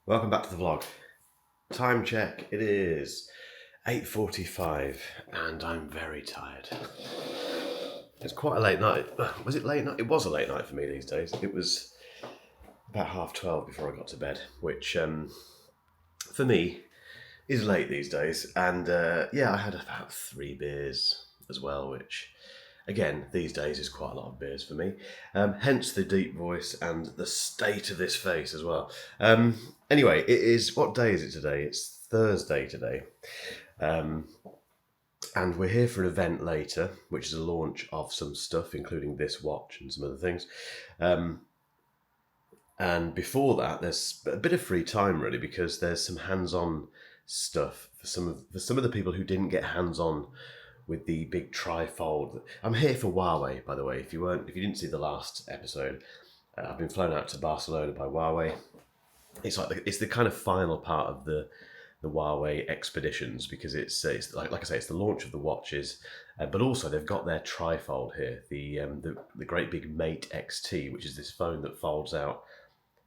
Welcome back to the vlog. Time check, it is 8:45 and I'm very tired. It's quite a late night. Was it late night? It was a late night for me these days. It was about 12:30 before I got to bed, which for me is late these days. And yeah, I had about 3 beers as well, which again, these days is quite a lot of beers for me. Hence the deep voice and the state of this face as well. Anyway, it is, what day is it today? It's Thursday today. And we're here for an event later, which is a launch of some stuff, including this watch and some other things. And before that, there's a bit of free time really, because there's some hands-on stuff for some of the people who didn't get hands-on with the big trifold. I'm here for Huawei, by the way. If you didn't see the last episode, I've been flown out to Barcelona by Huawei. It's the kind of final part of the Huawei expeditions, because it's like I say, it's the launch of the watches, but also they've got their trifold here, the great big Mate XT, which is this phone that folds out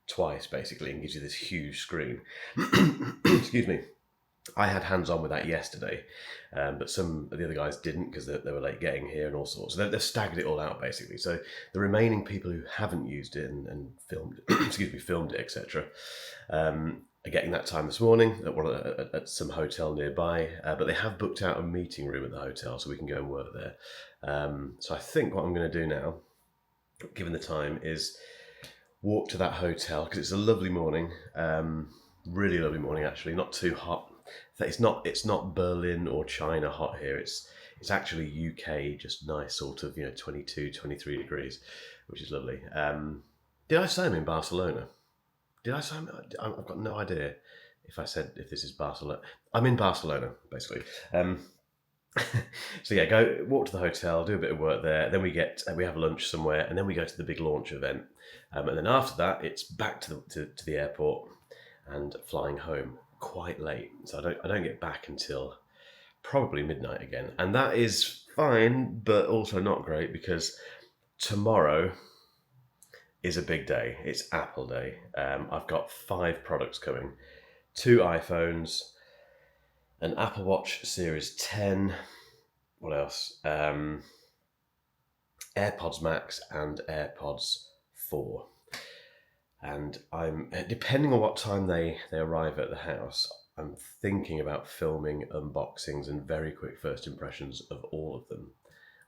twice basically and gives you this huge screen. Excuse me. I had hands-on with that yesterday, but some of the other guys didn't because they were late getting here and all sorts. So they've staggered it all out basically. So the remaining people who haven't used it and filmed, filmed it, etc., are getting that time this morning at some hotel nearby. But they have booked out a meeting room at the hotel, so we can go and work there. So I think what I'm going to do now, given the time, is walk to that hotel because it's a lovely morning, really lovely morning actually, not too hot. It's not Berlin or China hot here. It's actually UK, just nice sort of 22, 23 degrees, which is lovely. Did I say I'm in Barcelona? Did I say I've got no idea if this is Barcelona. I'm in Barcelona basically. So yeah, go walk to the hotel, do a bit of work there. Then we have lunch somewhere, and then we go to the big launch event. And then after that, it's back to the airport and flying home. Quite late, so I don't get back until probably midnight again, and that is fine, but also not great because tomorrow is a big day. It's Apple Day. I've got 5 products coming: 2 iPhones, an Apple Watch Series 10. What else? AirPods Max and AirPods 4. And I'm, depending on what time they arrive at the house, I'm thinking about filming unboxings and very quick first impressions of all of them,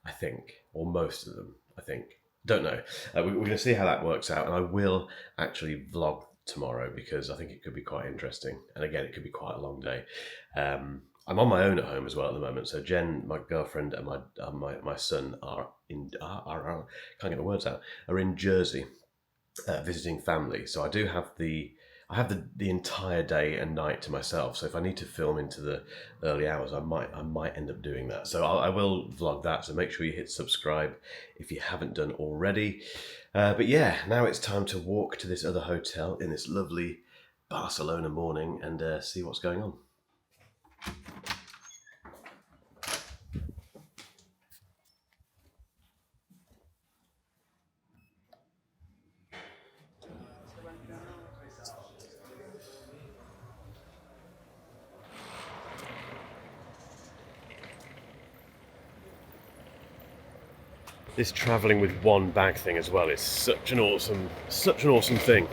I think, or most of them, I think. Don't know. We're going to see how that works out, and I will actually vlog tomorrow because I think it could be quite interesting. And again, it could be quite a long day. I'm on my own at home as well at the moment. So Jen, my girlfriend, and my son are can't get the words out, are in Jersey. Visiting family, so I have the entire day and night to myself. So if I need to film into the early hours, I might end up doing that. So I will vlog that. So make sure you hit subscribe if you haven't done already. But yeah, now it's time to walk to this other hotel in this lovely Barcelona morning and see what's going on. This travelling with one bag thing as well is such an awesome thing.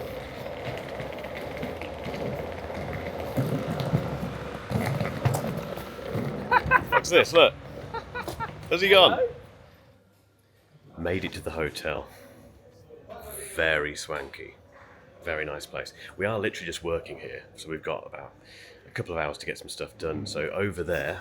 What's this? Look. Has he gone? Made it to the hotel. Very swanky. Very nice place. We are literally just working here, so we've got about a couple of hours to get some stuff done. So over there,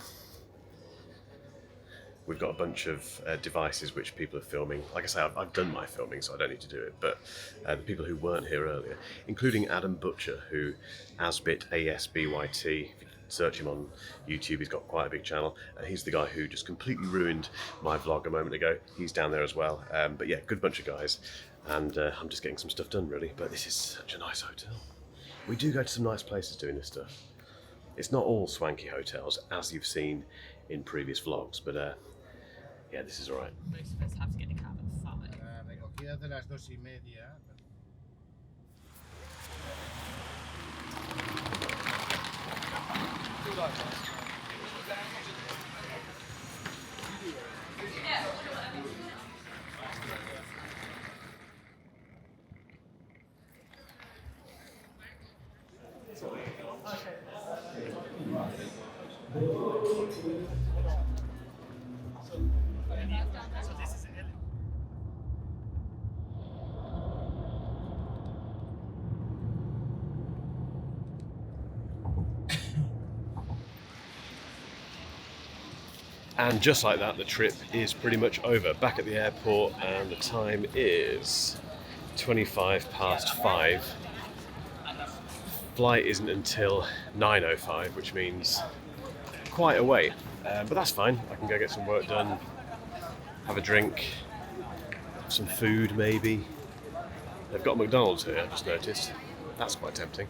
we've got a bunch of devices which people are filming. Like I say, I've done my filming, so I don't need to do it. But the people who weren't here earlier, including Adam Butcher, who Asbit ASBYT. If you search him on YouTube, he's got quite a big channel. He's the guy who just completely ruined my vlog a moment ago. He's down there as well. But yeah, good bunch of guys. And I'm just getting some stuff done, really. But this is such a nice hotel. We do go to some nice places doing this stuff. It's not all swanky hotels, as you've seen in previous vlogs, but yeah, this is all right. Most of us have to get a cab at 5. Recogida de las 2:30. And just like that, the trip is pretty much over. Back at the airport, and the time is 5:25. Flight isn't until 9:05, which means quite a wait. But that's fine. I can go get some work done, have a drink, have some food maybe. They've got McDonald's here, I've just noticed. That's quite tempting.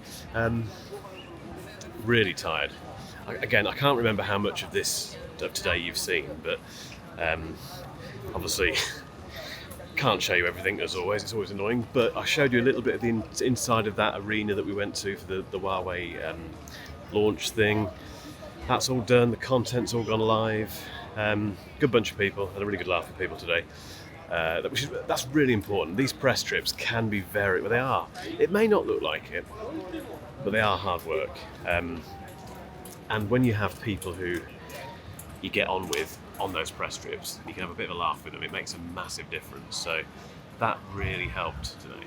Really tired. Again, I can't remember how much of today you've seen, but obviously can't show you everything as always. It's always annoying, but I showed you a little bit of the inside of that arena that we went to for the Huawei launch thing. That's all done. The content's all gone live. Good bunch of people. Had a really good laugh with people today. That's really important. These press trips can be they are. It may not look like it, but they are hard work. And when you have people who you get on with on those press trips, you can have a bit of a laugh with them. It makes a massive difference. So that really helped today.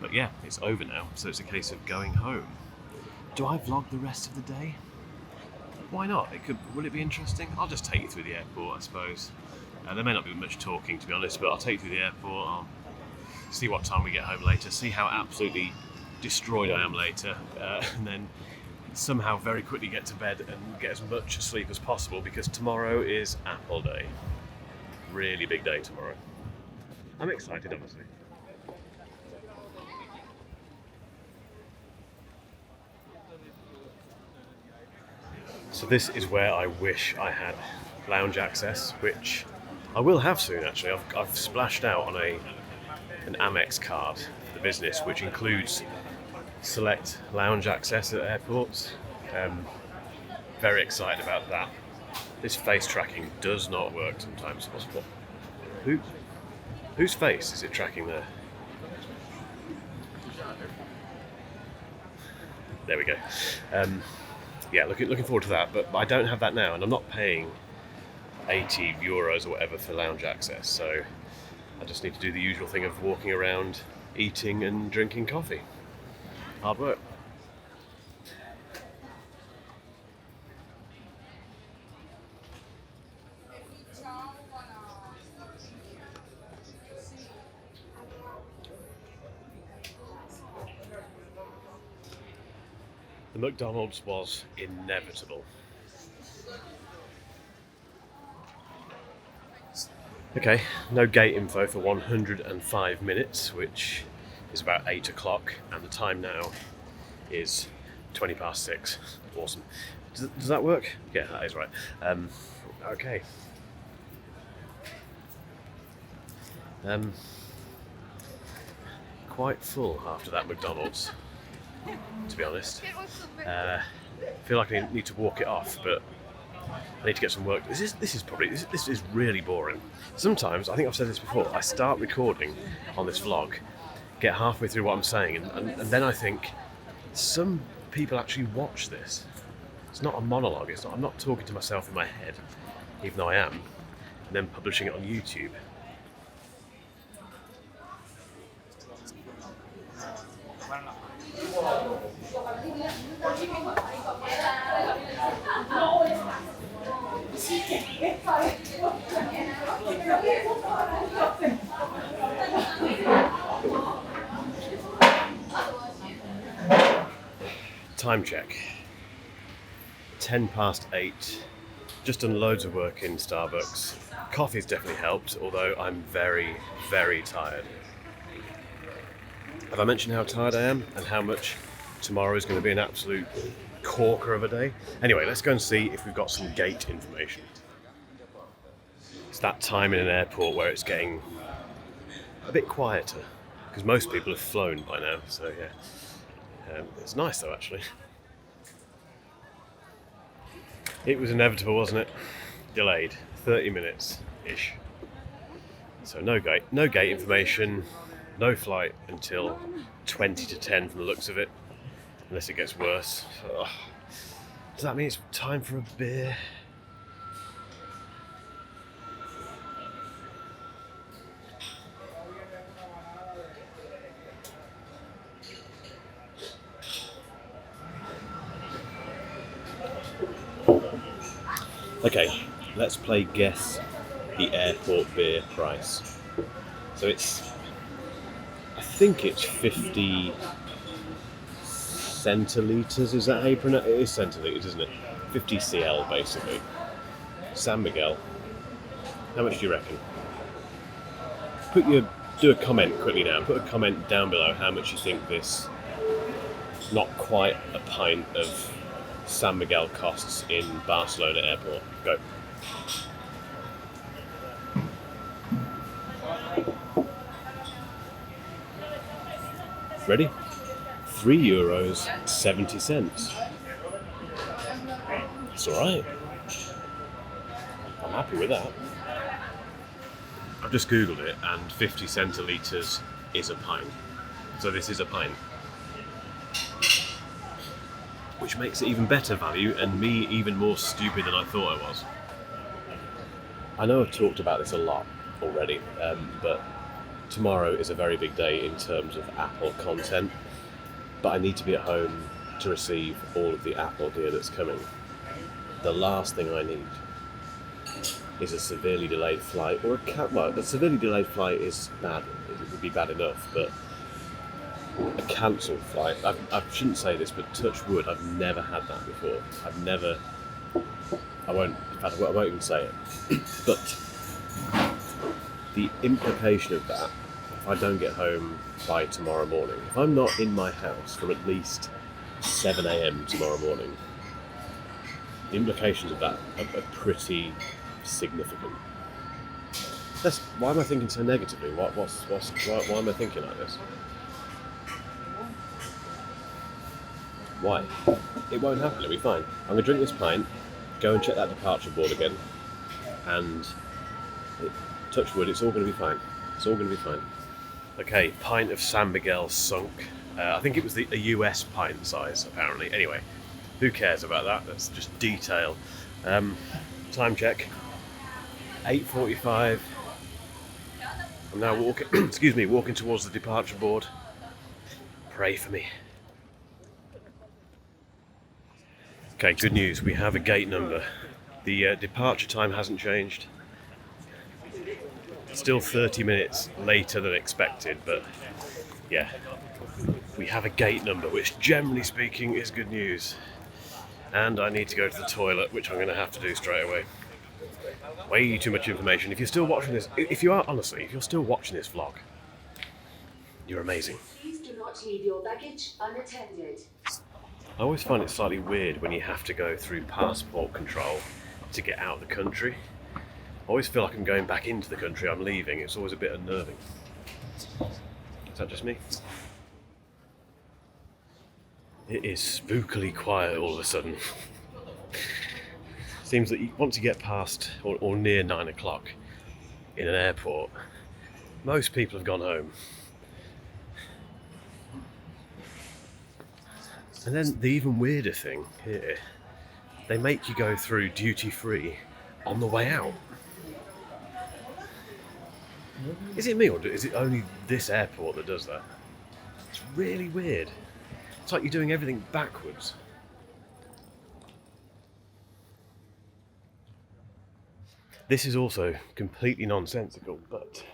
But yeah, it's over now, so it's a case of going home. Do I vlog the rest of the day? Why not? Will it be interesting? I'll just take you through the airport, I suppose. There may not be much talking, to be honest, but I'll take you through the airport. I'll see what time we get home later, see how absolutely destroyed I am later, and then somehow very quickly get to bed and get as much sleep as possible, because tomorrow is Apple Day. Really big day tomorrow. I'm excited, obviously. So this is where I wish I had lounge access, which I will have soon actually. I've splashed out on an Amex card for the business, which includes select lounge access at airports. Very excited about that. This face tracking does not work sometimes. Whose face is it tracking there? There we go. Yeah, looking forward to that, but I don't have that now, and I'm not paying 80 euros or whatever for lounge access, so I just need to do the usual thing of walking around, eating and drinking coffee. Hard work. The McDonald's was inevitable. Okay, no gate info for 105 minutes, which is about 8 o'clock, and the time now is 6:20. Awesome. Does that work? Yeah, that is right. Okay. Quite full after that McDonald's, to be honest. I feel like I need to walk it off, but I need to get some work. This is really boring. Sometimes, I think I've said this before, I start recording on this vlog, get halfway through what I'm saying, and then I think, some people actually watch this. It's not a monologue. I'm not talking to myself in my head, even though I am, and then publishing it on YouTube. Time check. 8:10. Just done loads of work in Starbucks. Coffee's definitely helped, although I'm very, very tired. Have I mentioned how tired I am and how much tomorrow is going to be an absolute corker of a day? Anyway, let's go and see if we've got some gate information. It's that time in an airport where it's getting a bit quieter, because most people have flown by now, so yeah. It's nice though, actually. It was inevitable, wasn't it? Delayed 30 minutes-ish. So no gate information, no flight until 20 to 10 from the looks of it, unless it gets worse. Ugh. Does that mean it's time for a beer? Okay, let's play guess the airport beer price. So I think it's 50 centilitres, is that how you pronounce it? It is centilitres, isn't it? 50 CL basically. San Miguel. How much do you reckon? Do a comment quickly now. Put a comment down below how much you think this not quite a pint of San Miguel costs in Barcelona airport. Go. Ready? €3.70. That's alright. I'm happy with that. I've just googled it and 50 centilitres is a pint. So this is a pint. Which makes it even better value and me even more stupid than I thought I was. I know I've talked about this a lot already, but tomorrow is a very big day in terms of Apple content, but I need to be at home to receive all of the Apple gear that's coming. The last thing I need is a severely delayed flight, or a severely delayed flight is bad, it would be bad enough, but a cancelled flight, I shouldn't say this, but touch wood, I've never had that before. I won't even say it, but the implication of that, if I don't get home by tomorrow morning, if I'm not in my house from at least 7 AM tomorrow morning, the implications of that are pretty significant. Why am I thinking so negatively? Why am I thinking like this? Why? It won't happen, it'll be fine. I'm going to drink this pint, go and check that departure board again, and touch wood, it's all going to be fine. It's all going to be fine. Okay, pint of San Miguel sunk. I think it was a US pint size, apparently. Anyway, who cares about that? That's just detail. Time check. 8:45. I'm now walking, walking towards the departure board. Pray for me. Okay, good news. We have a gate number. The departure time hasn't changed. Still 30 minutes later than expected, but yeah, we have a gate number, which generally speaking is good news. And I need to go to the toilet, which I'm going to have to do straight away. Way too much information. If you're still watching this, if you're still watching this vlog, you're amazing. Please do not leave your baggage unattended. I always find it slightly weird when you have to go through passport control to get out of the country. I always feel like I'm going back into the country I'm leaving. It's always a bit unnerving. Is that just me? It is spookily quiet all of a sudden. Seems that once you get past or near 9 o'clock in an airport, most people have gone home. And then the even weirder thing here, they make you go through duty free on the way out. Is it me or is it only this airport that does that? It's really weird. It's like you're doing everything backwards. This is also completely nonsensical, but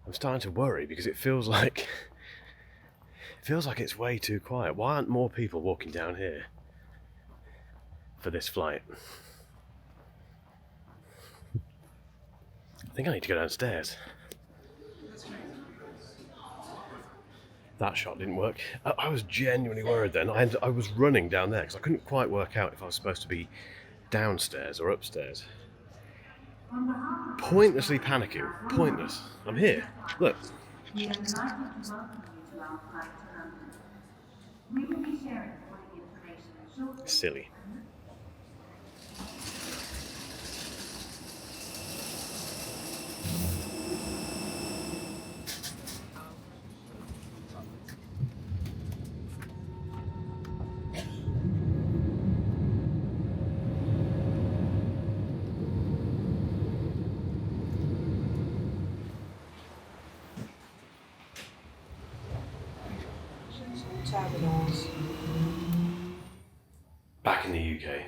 I'm starting to worry because it feels like it's way too quiet. Why aren't more people walking down here for this flight? I think I need to go downstairs. That shot didn't work. I was genuinely worried then. I was running down there because I couldn't quite work out if I was supposed to be downstairs or upstairs. Pointlessly panicking. Pointless. I'm here. Look. We are delighted to welcome you to our flight to London. We will be sharing boarding information Silly. Terminals. Back in the UK.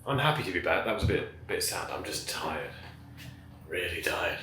I'm happy to be back. That was a bit sad. I'm just tired. Really tired.